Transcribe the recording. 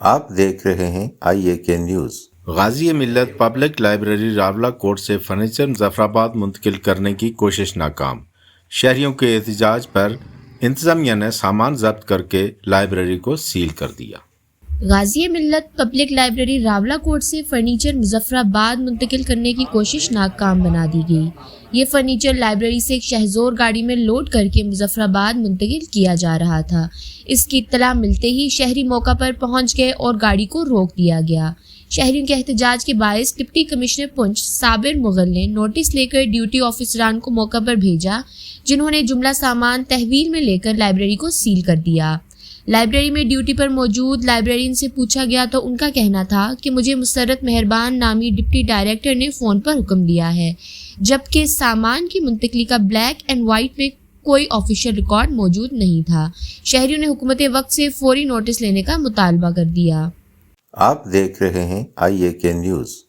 آپ دیکھ رہے ہیں IAK نیوز۔ غازی ملت پبلک لائبریری راولہ کوٹ سے فرنیچر مظفر آباد منتقل کرنے کی کوشش ناکام۔ شہریوں کے احتجاج پر انتظامیہ نے سامان ضبط کر کے لائبریری کو سیل کر دیا۔ غازی ملت پبلک لائبریری راولہ کوٹ سے فرنیچر مظفر آباد منتقل کرنے کی کوشش ناکام بنا دی گئی۔ یہ فرنیچر لائبریری سے ایک شہزور گاڑی میں لوڈ کر کے مظفر آباد منتقل کیا جا رہا تھا۔ اس کی اطلاع ملتے ہی شہری موقع پر پہنچ گئے اور گاڑی کو روک دیا گیا۔ شہریوں کے احتجاج کے باعث ڈپٹی کمشنر پنچ صابر مغل نے نوٹس لے کر ڈیوٹی آفیسران کو موقع پر بھیجا، جنہوں نے جملہ سامان تحویل میں لے کر لائبریری کو سیل کر دیا۔ لائبریری میں ڈیوٹی پر موجود لائبریرین سے پوچھا گیا تو ان کا کہنا تھا کہ مجھے مسرت مہربان نامی ڈپٹی ڈائریکٹر نے فون پر حکم دیا ہے، جبکہ سامان کی منتقلی کا بلیک اینڈ وائٹ میں کوئی آفیشیل ریکارڈ موجود نہیں تھا۔ شہریوں نے حکومت وقت سے فوری نوٹس لینے کا مطالبہ کر دیا۔ آپ دیکھ رہے ہیں IAK نیوز۔